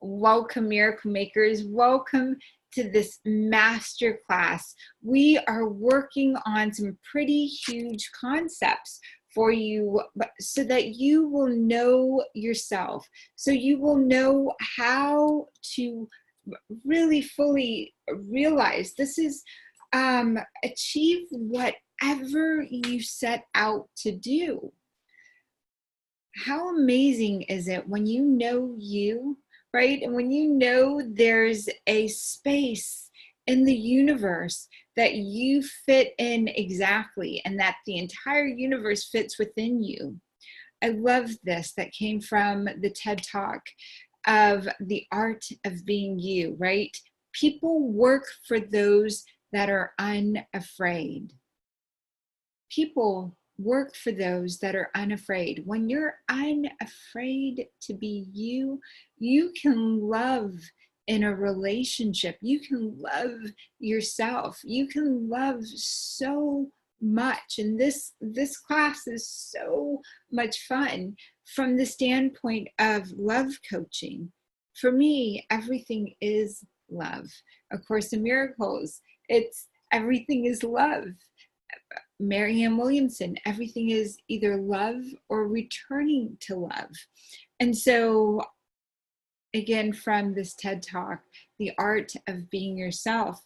Welcome, miracle makers. Welcome to this masterclass. We are working on some pretty huge concepts for you so that you will know yourself, so you will know how to really fully realize this is achieve whatever you set out to do. How amazing is it when you know you, right? And when you know there's a space in the universe that you fit in exactly, and that the entire universe fits within you. I love this. That came from the TED Talk of the art of being you, right? People work for those that are unafraid. People work for those that are unafraid. When you're unafraid to be you, you can love in a relationship. You can love yourself. You can love so much. And this class is so much fun from the standpoint of love coaching. For me, everything is love. Of Course in Miracles, it's everything is love. Marianne Williamson, everything is either love or returning to love. And so, again, from this TED Talk, the art of being yourself,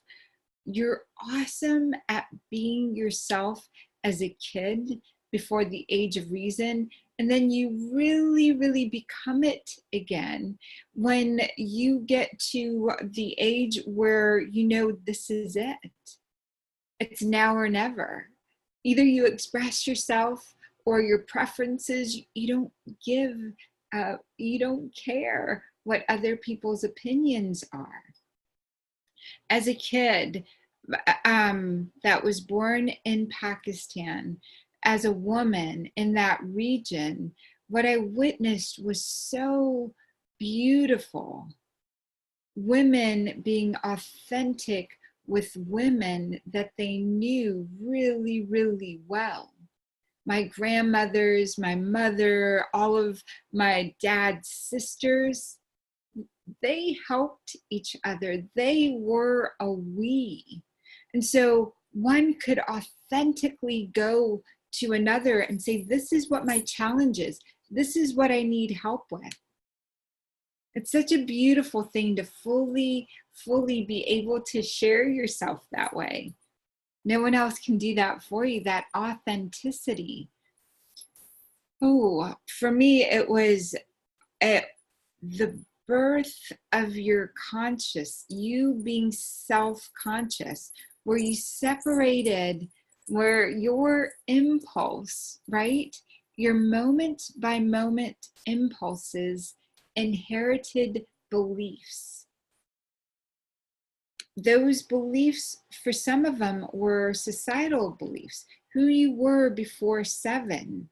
you're awesome at being yourself as a kid before the age of reason. And then you really, really become it again when you get to the age where you know this is it. It's now or never. Either you express yourself or your preferences. You don't give, you don't care what other people's opinions are. As a kid that was born in Pakistan, as a woman in that region, what I witnessed was so beautiful. Women being authentic with women that they knew really, really well. My grandmothers, my mother, all of my dad's sisters, they helped each other. They were a we. And so one could authentically go to another and say, this is what my challenge is. This is what I need help with. It's such a beautiful thing to fully be able to share yourself that way. No one else can do that for you, that authenticity. Oh, for me, it was the birth of your conscious, you being self-conscious, where you separated, where your impulse, right? Your moment by moment impulses inherited beliefs. Those beliefs, for some of them, were societal beliefs. Who you were before 7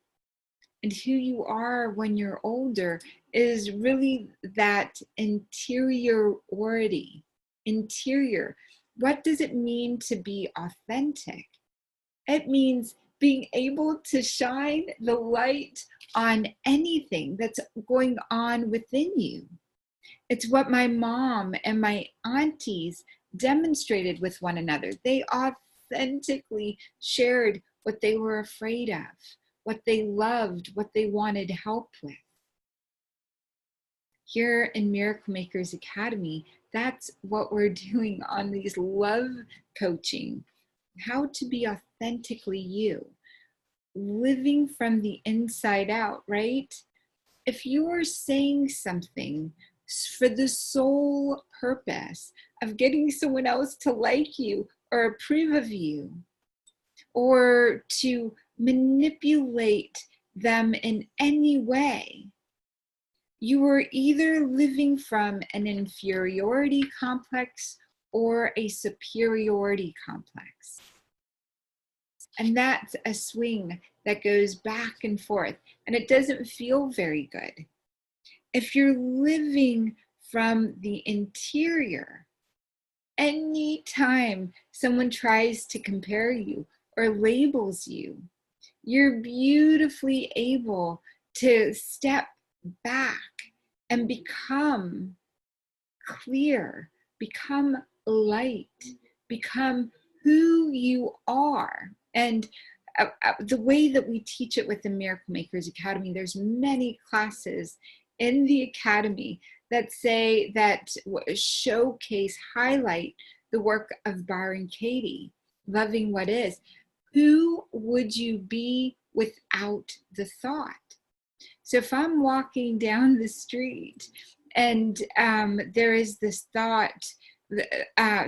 and who you are when you're older is really that interiority. Interior. What does it mean to be authentic? It means being able to shine the light on anything that's going on within you. It's what my mom and my aunties demonstrated with one another. They authentically shared what they were afraid of, what they loved, what they wanted help with. Here in Miracle Makers Academy, that's what we're doing on these love coaching. How to be authentically you, living from the inside out, right? If you are saying something for the sole purpose of getting someone else to like you or approve of you, or to manipulate them in any way, you are either living from an inferiority complex or a superiority complex. And that's a swing that goes back and forth, and it doesn't feel very good. If you're living from the interior, anytime someone tries to compare you or labels you, you're beautifully able to step back and become clear, become light, become who you are. And the way that we teach it with the Miracle Makers Academy, there's many classes in the Academy that say that showcase, highlight the work of Byron Katie, Loving What Is. Who would you be without the thought? So if I'm walking down the street and there is this thought,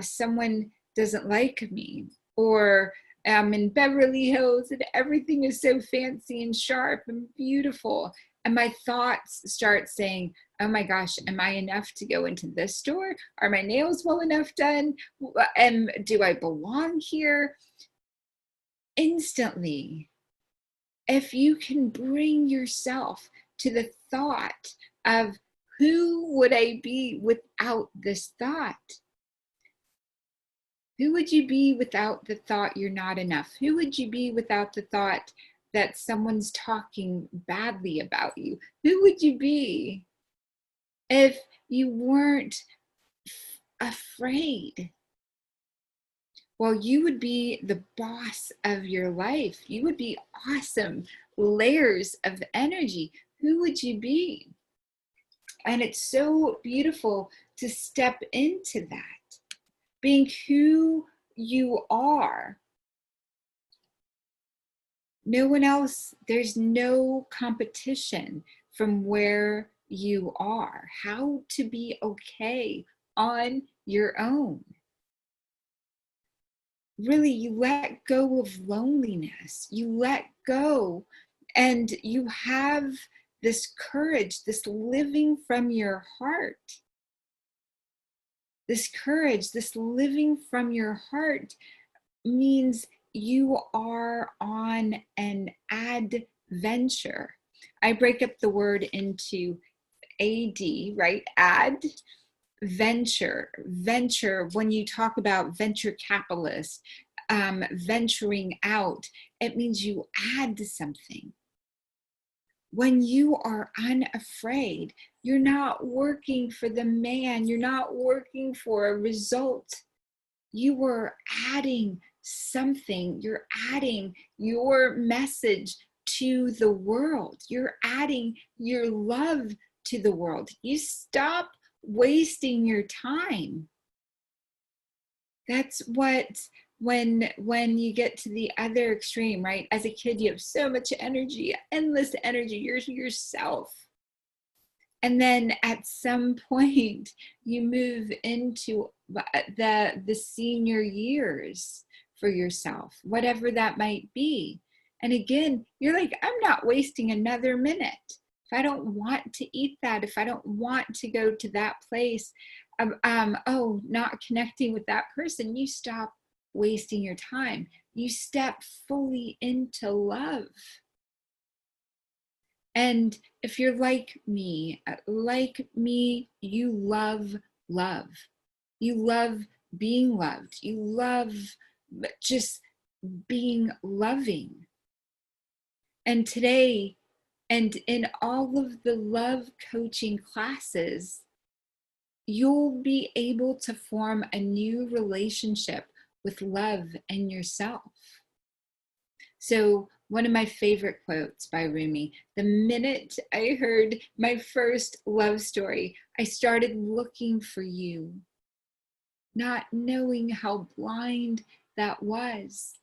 someone doesn't like me, or I'm in Beverly Hills and everything is so fancy and sharp and beautiful, and my thoughts start saying, oh my gosh, am I enough to go into this store? Are my nails well enough done? And do I belong here? Instantly, if you can bring yourself to the thought of, who would I be without this thought? Who would you be without the thought you're not enough? Who would you be without the thought that someone's talking badly about you? Who would you be if you weren't afraid? Well, you would be the boss of your life. You would be awesome. Layers of energy. Who would you be? And it's so beautiful to step into that, being who you are. No one else, there's no competition from where you are. How to be okay on your own. Really, you let go of loneliness. You let go, and you have this courage, this living from your heart. This courage, this living from your heart means you are on an adventure. I break up the word into AD, right? Ad, venture. When you talk about venture capitalist, venturing out, it means you add to something. When you are unafraid, you're not working for the man, you're not working for a result. You are adding something, you're adding your message to the world, you're adding your love to the world. You stop wasting your time. That's what, when you get to the other extreme, right? As a kid, you have so much energy, endless energy, you're yourself. And then at some point, you move into the senior years for yourself, whatever that might be. And again, you're like, I'm not wasting another minute. If I don't want to eat that, if I don't want to go to that place, not connecting with that person, you stop wasting your time. You step fully into love. And if you're like me, you love love. You love being loved. You love just being loving. And today, and in all of the love coaching classes, you'll be able to form a new relationship with love and yourself. So one of my favorite quotes by Rumi, the minute I heard my first love story, I started looking for you, not knowing how blind that was.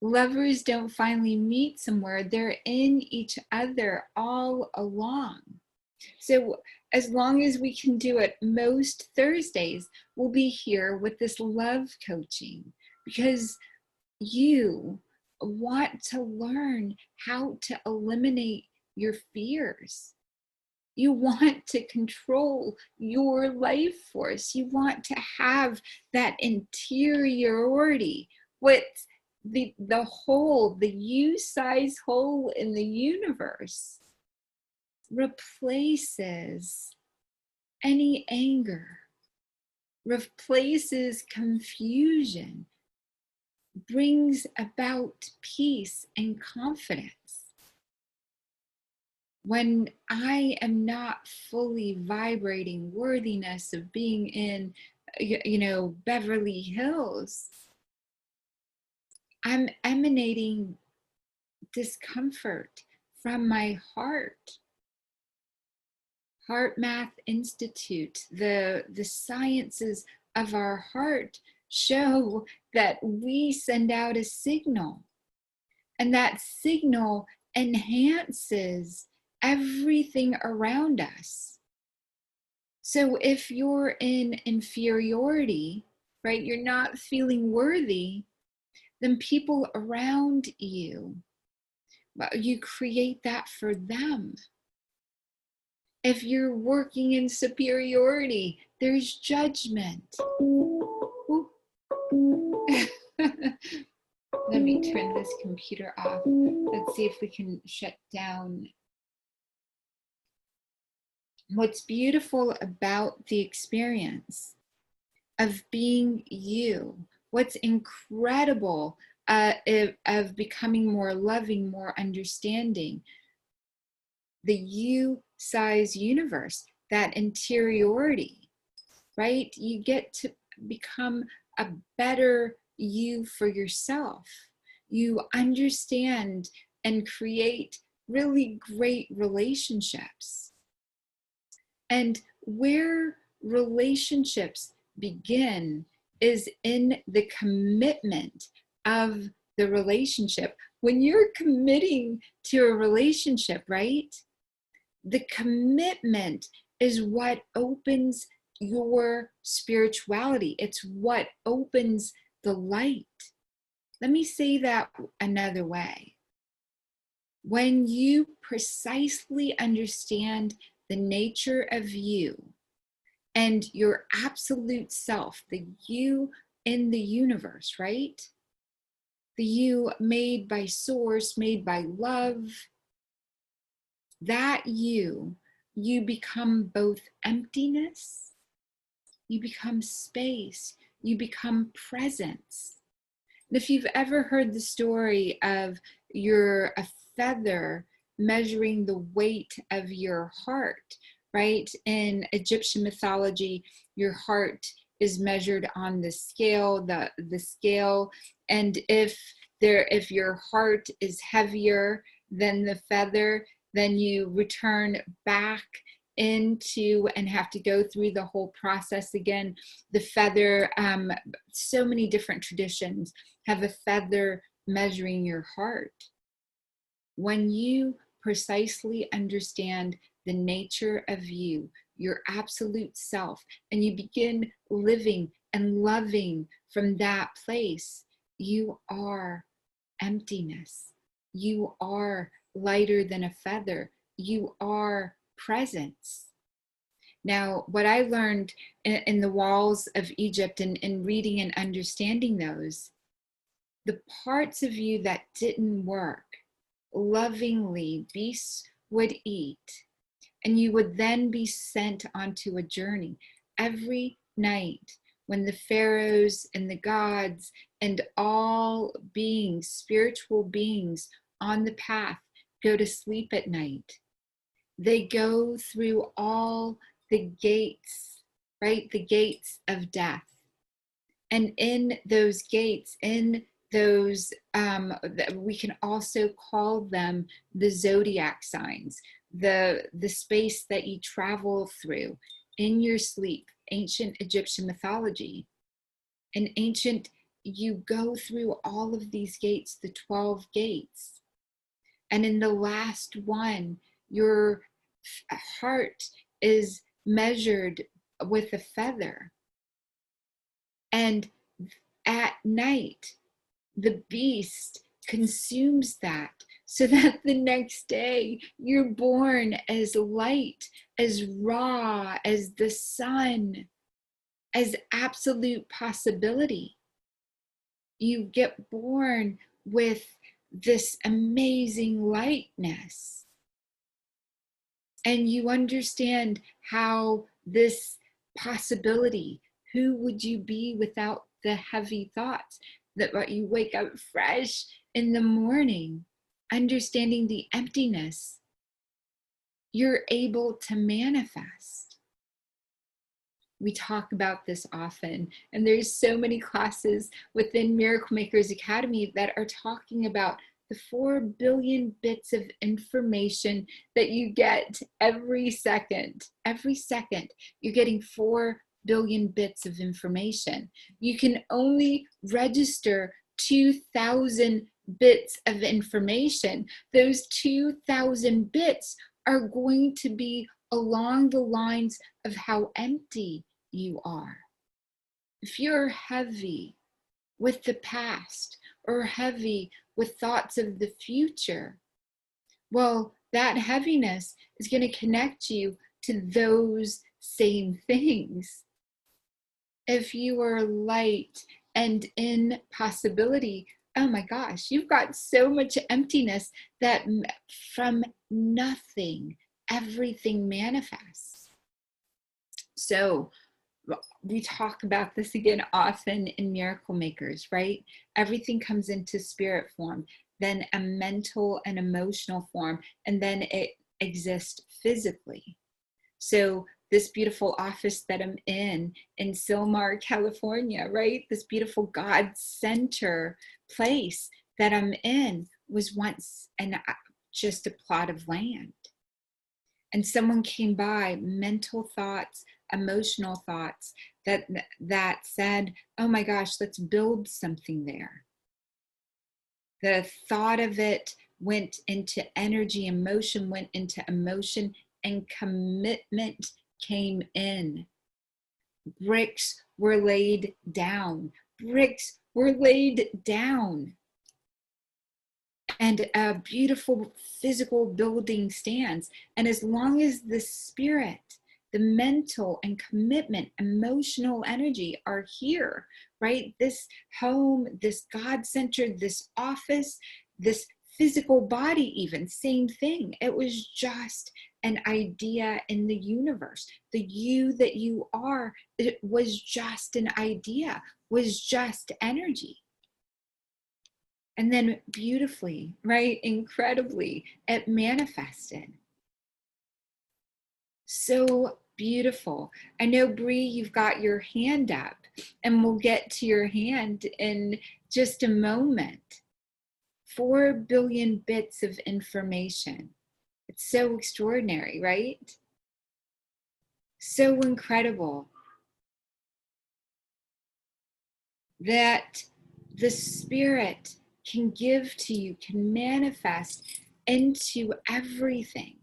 Lovers don't finally meet somewhere, they're in each other all along. So as long as we can do it, most Thursdays we'll be here with this love coaching, because you want to learn how to eliminate your fears. You want to control your life force. You want to have that interiority. What's the hole, the U-size hole in the universe replaces any anger, replaces confusion, brings about peace and confidence. when I am not fully vibrating worthiness of being in, Beverly Hills, I'm emanating discomfort from my heart. Heart Math Institute, the sciences of our heart show that we send out a signal, and that signal enhances everything around us. So if you're in inferiority, right, you're not feeling worthy, then people around you, you create that for them. If you're working in superiority, there's judgment. Let me turn this computer off. Let's see if we can shut down. What's beautiful about the experience of being you, what's incredible of becoming more loving, more understanding, the you-size universe, that interiority, right? You get to become a better you for yourself. You understand and create really great relationships. And where relationships begin is in the commitment of the relationship. When you're committing to a relationship, right? The commitment is what opens your spirituality. It's what opens the light. Let me say that another way. When you precisely understand the nature of you and your absolute self, the you in the universe, right? The you made by source, made by love, that you become both emptiness, you become space, you become presence. And if you've ever heard the story of a feather measuring the weight of your heart, right? In Egyptian mythology, your heart is measured on the scale, the scale, and if your heart is heavier than the feather, then you return back into and have to go through the whole process again. The feather, so many different traditions have a feather measuring your heart. When you precisely understand the nature of you, your absolute self, and you begin living and loving from that place, you are emptiness. You are lighter than a feather. You are presence. Now, what I learned in the walls of Egypt and in reading and understanding those, the parts of you that didn't work, lovingly beasts would eat, and you would then be sent onto a journey every night when the pharaohs and the gods and all beings, spiritual beings on the path, go to sleep at night. They go through all the gates, right? The gates of death. And in those gates, in those, we can also call them the zodiac signs, the space that you travel through in your sleep, ancient Egyptian mythology. In ancient, you go through all of these gates, the 12 gates. And in the last one, your heart is measured with a feather. And at night, the beast consumes that so that the next day you're born as light, as raw as the sun, as absolute possibility. You get born with this amazing lightness. And you understand how this possibility, who would you be without the heavy thoughts? That you wake up fresh in the morning, understanding the emptiness. you're able to manifest. We talk about this often, and there's so many classes within Miracle Makers Academy that are talking about the 4 billion bits of information that you get every second. Every second, you're getting 4 billion bits of information. You can only register 2,000 bits of information. Those 2,000 bits are going to be along the lines of how empty you are. If you're heavy with the past or heavy with thoughts of the future, well, that heaviness is going to connect you to those same things. If you are light and in possibility, oh my gosh, you've got so much emptiness that from nothing, everything manifests. So we talk about this again often in Miracle Makers, right? Everything comes into spirit form, then a mental and emotional form, and then it exists physically. So this beautiful office that I'm in Sylmar, California, right? This beautiful God center place that I'm in was once just a plot of land. And someone came by, mental thoughts, emotional thoughts that said, oh my gosh, let's build something there. The thought of it went into energy, emotion went into emotion, and commitment came in. Bricks were laid down. Bricks were laid down. And a beautiful physical building stands. And as long as the spirit, the mental and commitment, emotional energy are here, right? This home, this God-centered, this office, this physical body even, same thing. It was just an idea in the universe. The you that you are, it was just an idea, was just energy. And then beautifully, right, incredibly, it manifested. So beautiful. I know, Bree, you've got your hand up, and we'll get to your hand in just a moment. 4 billion bits of information. It's so extraordinary, right? So incredible that the spirit can give to you, can manifest into everything.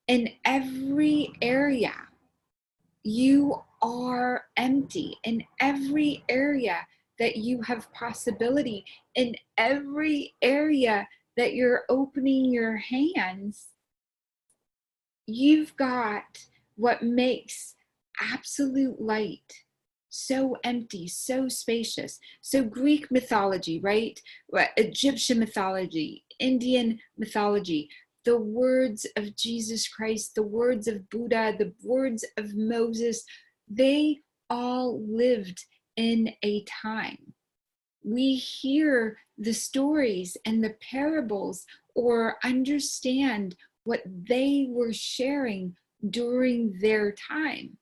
In every area, you are empty. In every area that you have possibility, in every area that you're opening your hands, you've got what makes absolute light so empty, so spacious. So Greek mythology, right? Egyptian mythology, Indian mythology, the words of Jesus Christ, the words of Buddha, the words of Moses, they all lived in a time. We hear the stories and the parables or understand what they were sharing during their time.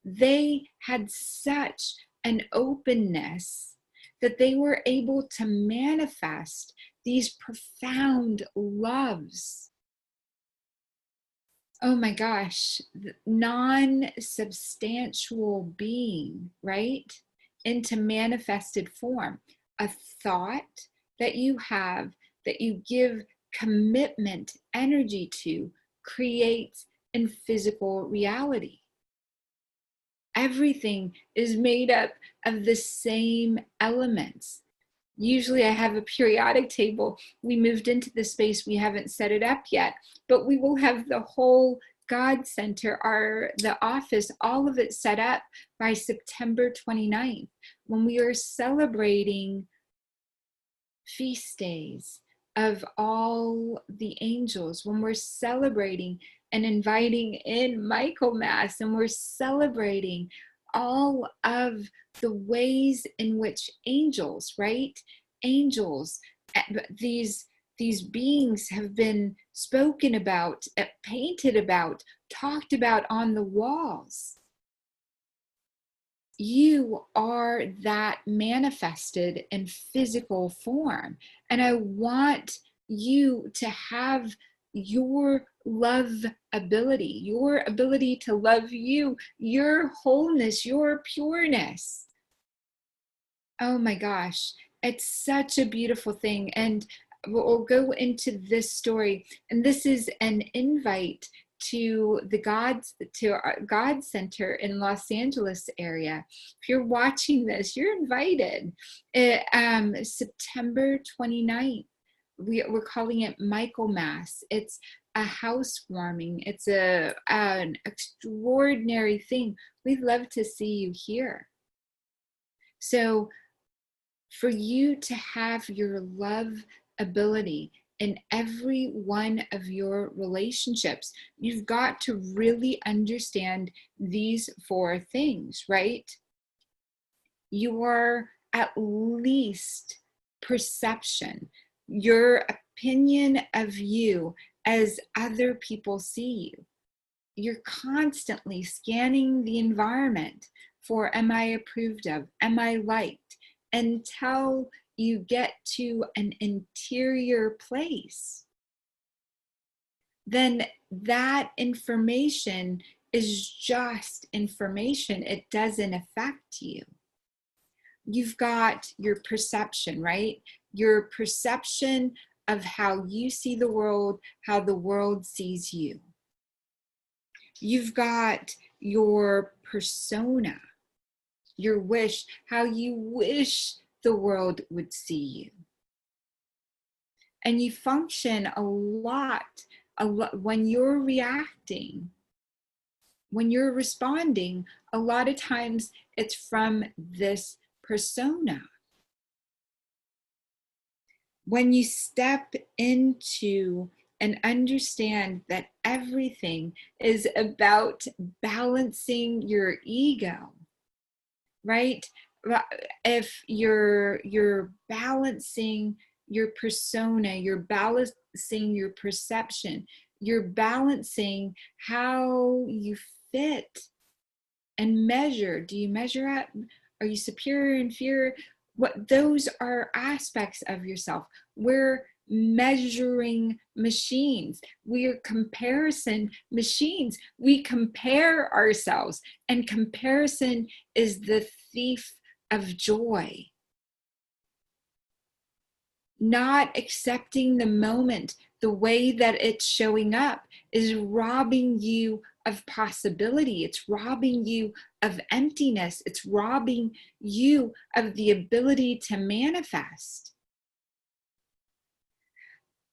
They had such an openness that they were able to manifest these profound loves. Oh my gosh, non-substantial being, right? Into manifested form. A thought that you have, that you give commitment, energy to, creates in physical reality. Everything is made up of the same elements. Usually I have a periodic table. We moved into the space, we haven't set it up yet, but we will have the whole God Center, the office, all of it set up by September 29th, when we are celebrating feast days of all the angels, when we're celebrating and inviting in Michaelmas, and we're celebrating all of the ways in which angels, right? Angels, these these beings have been spoken about, painted about, talked about on the walls. You are that manifested in physical form. And I want you to have your love ability, your ability to love you, your wholeness, your pureness. Oh my gosh, it's such a beautiful thing. And we'll go into this story. And this is an invite to our God Center in Los Angeles area. If you're watching this, you're invited. September 29th, we're calling it Michaelmas. It's a housewarming. It's an extraordinary thing. We'd love to see you here. So for you to have your love ability in every one of your relationships, you've got to really understand these 4 things, right? Your at least perception, your opinion of you as other people see you. You're constantly scanning the environment for, am I approved of? Am I liked? Until you get to an interior place. Then that information is just information. It doesn't affect you. You've got your perception, right? Your perception of how you see the world, how the world sees you. You've got your persona, your wish, how you wish the world would see you. And you function a lot when you're reacting, when you're responding, a lot of times it's from this persona. When you step into and understand that everything is about balancing your ego, right? If you're balancing your persona, you're balancing your perception, you're balancing how you fit and measure. Do you measure up? Are you superior, inferior? What those are aspects of yourself. We're measuring machines. We're comparison machines. We compare ourselves, and comparison is the thief of joy. Not accepting the moment, the way that it's showing up, is robbing you of possibility. It's robbing you of emptiness. It's robbing you of the ability to manifest.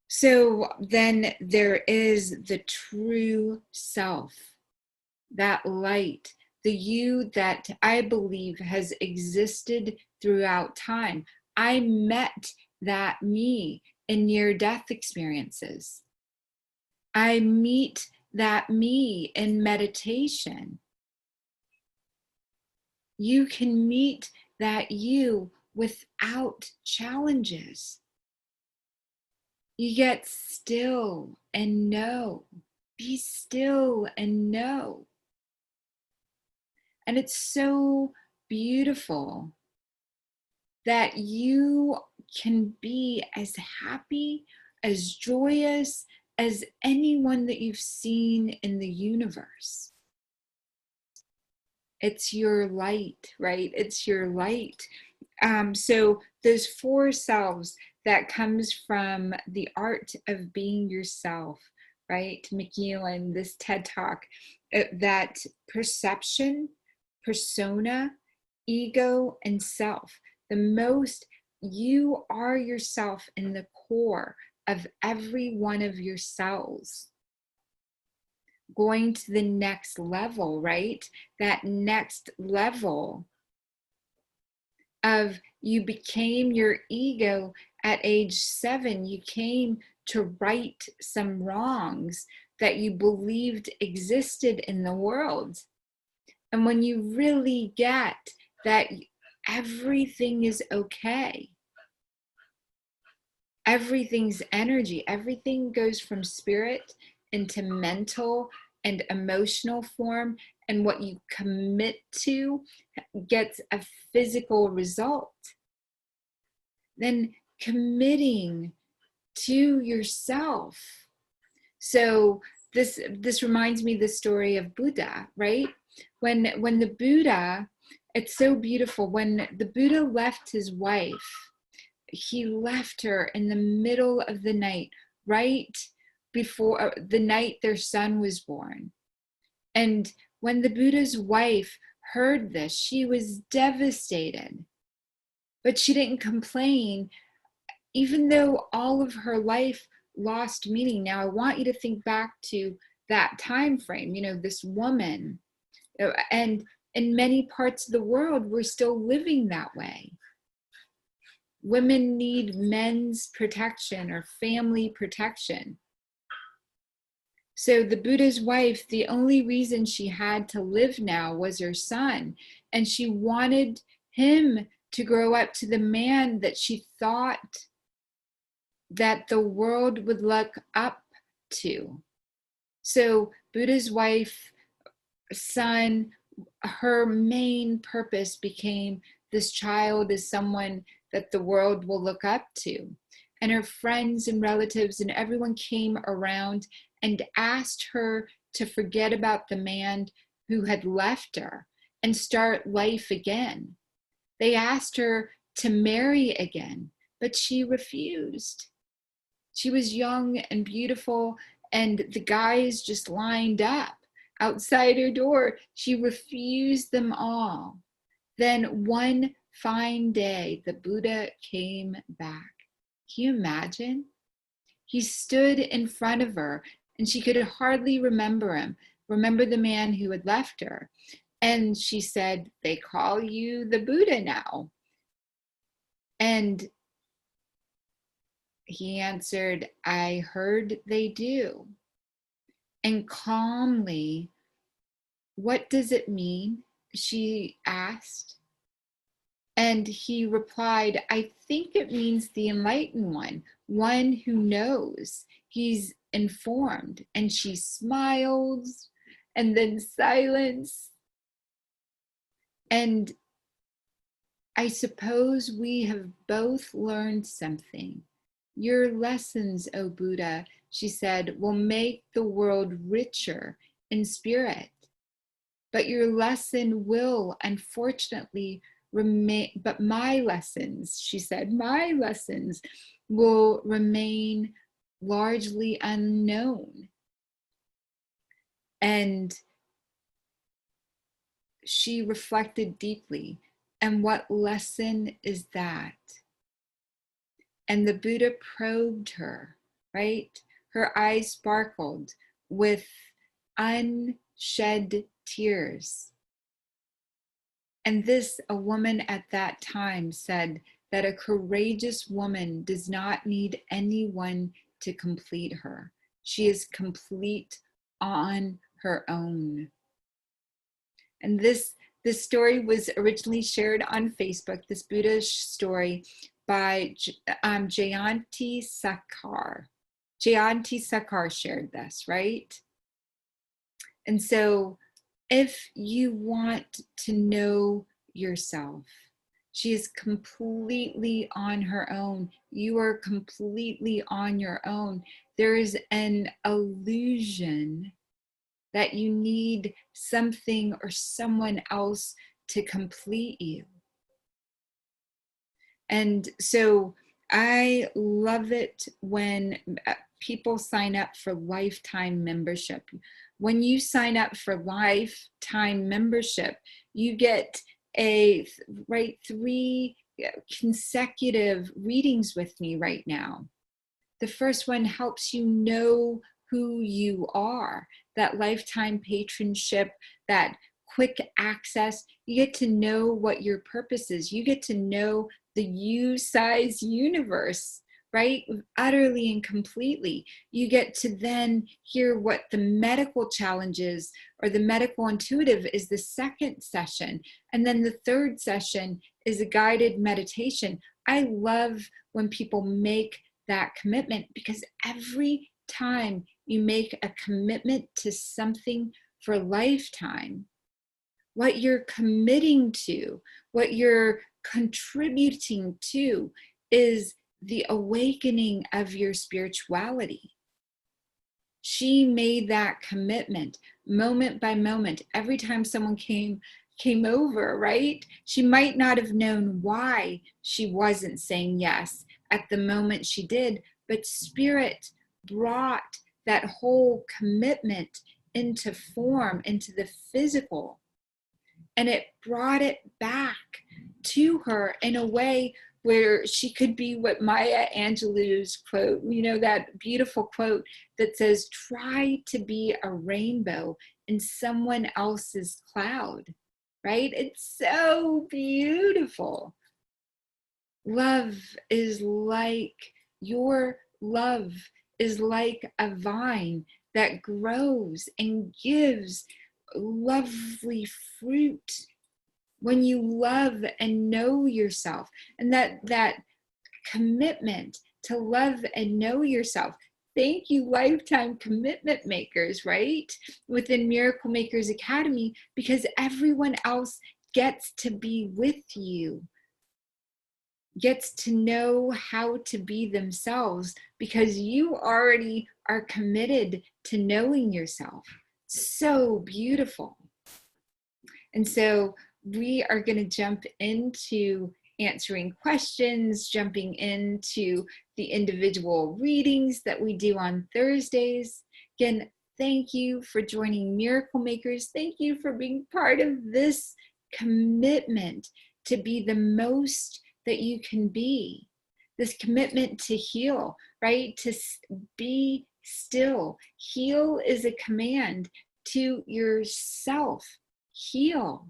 So then there is the true self, that light, the you that I believe has existed throughout time. I met that me in near-death experiences. I meet that me in meditation. You can meet that you without challenges. You get still and know. Be still and know. And it's so beautiful that you can be as happy, as joyous as anyone that you've seen in the universe. It's your light, right? It's your light. So those 4 selves that comes from the art of being yourself, right? McEwen, this TED Talk, that perception, persona, ego, and self. The most, you are yourself in the core of every one of your cells. Going to the next level, right? That next level of you became your ego at age 7. You came to right some wrongs that you believed existed in the world. And when you really get that everything is okay, everything's energy. Everything goes from spirit into mental and emotional form, and what you commit to gets a physical result. Then committing to yourself. So this reminds me of the story of Buddha, right? When the Buddha, it's so beautiful, when the Buddha left his wife, he left her in the middle of the night, right before the night their son was born. And when the Buddha's wife heard this, she was devastated. But she didn't complain, even though all of her life lost meaning. Now, I want you to think back to that time frame, this woman. And in many parts of the world, we're still living that way. Women need men's protection or family protection. So the Buddha's wife, the only reason she had to live now was her son. And she wanted him to grow up to the man that she thought that the world would look up to. So Buddha's wife, son, her main purpose became this child is someone that the world will look up to. And her friends and relatives and everyone came around and asked her to forget about the man who had left her and start life again. They asked her to marry again, but she refused. She was young and beautiful, and the guys just lined up outside her door. She refused them all. Then one fine day, the Buddha came back. Can you imagine? He stood in front of her, and she could hardly remember him, remember the man who had left her. And she said, "They call you the Buddha now." And he answered, "I heard they do." And calmly, "What does it mean?" she asked. And he replied, "I think it means the enlightened one who knows. He's informed." And she smiled, and then silence. And I suppose we have both learned something. Your lessons, O Buddha, she said, will make the world richer in spirit. But your lesson will, unfortunately, remain, but my lessons, she said, my lessons will remain largely unknown. And she reflected deeply, and what lesson is that? And the Buddha probed her, right? Her eyes sparkled with unshed tears. And this, a woman at that time said that a courageous woman does not need anyone to complete her. She is complete on her own. And this story was originally shared on Facebook, this Buddha story by Jayanti Sakar. Jayanti Sakar shared this, right? And so if you want to know yourself, she is completely on her own. You are completely on your own. There is an illusion that you need something or someone else to complete you. And so I love it when people sign up for lifetime membership. When you sign up for lifetime membership, you get three consecutive readings with me right now. The first one helps you know who you are, that lifetime patronship, that quick access. You get to know what your purpose is. You get to know the you-size universe, right? Utterly and completely. You get to then hear what the medical challenges or the medical intuitive is the second session. And then the third session is a guided meditation. I love when people make that commitment, because every time you make a commitment to something for a lifetime, what you're committing to, what you're contributing to, is the awakening of your spirituality. She made that commitment moment by moment. Every time someone came over, right? She might not have known why she wasn't saying yes at the moment she did, but Spirit brought that whole commitment into form, into the physical. And it brought it back to her in a way where she could be what Maya Angelou's quote, that beautiful quote that says, try to be a rainbow in someone else's cloud, right? It's so beautiful. Love is like, your love is like a vine that grows and gives lovely fruit when you love and know yourself. And that commitment to love and know yourself. Thank you, lifetime commitment makers, right? Within Miracle Makers Academy, because everyone else gets to be with you, gets to know how to be themselves, because you already are committed to knowing yourself. So beautiful. And so we are going to jump into answering questions, jumping into the individual readings that we do on Thursdays. Again, thank you for joining Miracle Makers. Thank you for being part of this commitment to be the most that you can be. This commitment to heal, right? To be still. Heal is a command to yourself. Heal.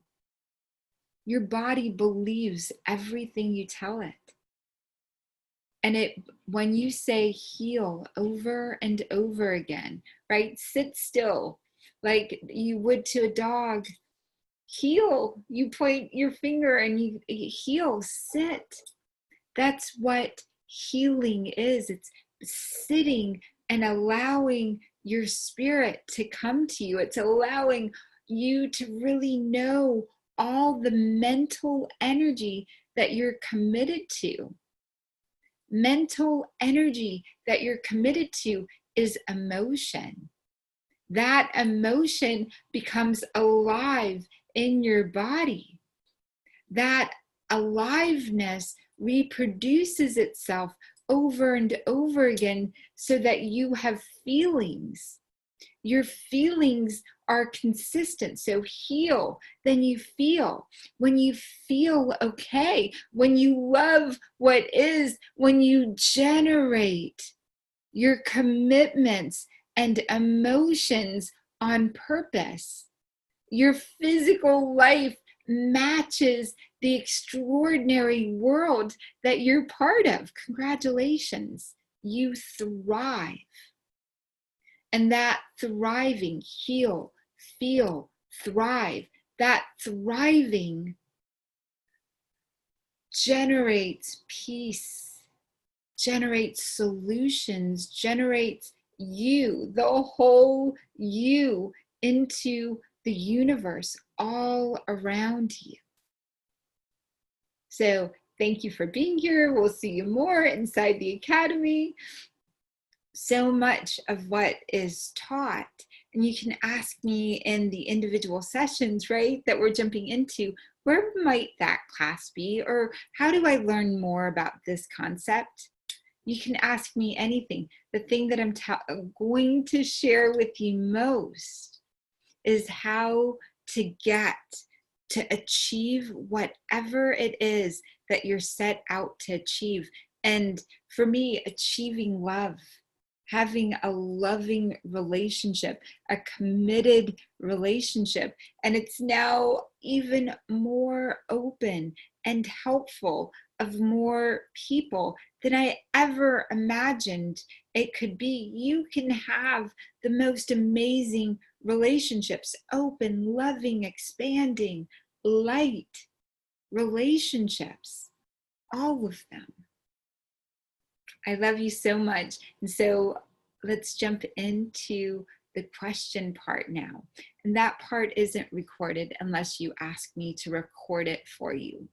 Your body believes everything you tell it. And when you say heal over and over again, right? Sit still like you would to a dog. Heal. You point your finger and you heal. Sit. That's what healing is. It's sitting and allowing your spirit to come to you. It's allowing you to really know all the mental energy that you're committed to. Mental energy that you're committed to is emotion. That emotion becomes alive in your body. That aliveness reproduces itself over and over again so that you have feelings. Your feelings are consistent. So heal, then you feel. When you feel okay, when you love what is, when you generate your commitments and emotions on purpose, your physical life matches the extraordinary world that you're part of. Congratulations, you thrive. And that thriving, heal, feel, thrive, that thriving generates peace, generates solutions, generates you, the whole you, into the universe all around you. So thank you for being here. We'll see you more inside the Academy. So much of what is taught, and you can ask me in the individual sessions, right, that we're jumping into, where might that class be? Or how do I learn more about this concept? You can ask me anything. The thing that I'm going to share with you most is how to get to achieve whatever it is that you're set out to achieve. And for me, achieving love, having a loving relationship, a committed relationship. And it's now even more open and helpful of more people than I ever imagined it could be. You can have the most amazing relationships, open, loving, expanding, light relationships, all of them. I love you so much. And so let's jump into the question part now. And that part isn't recorded unless you ask me to record it for you.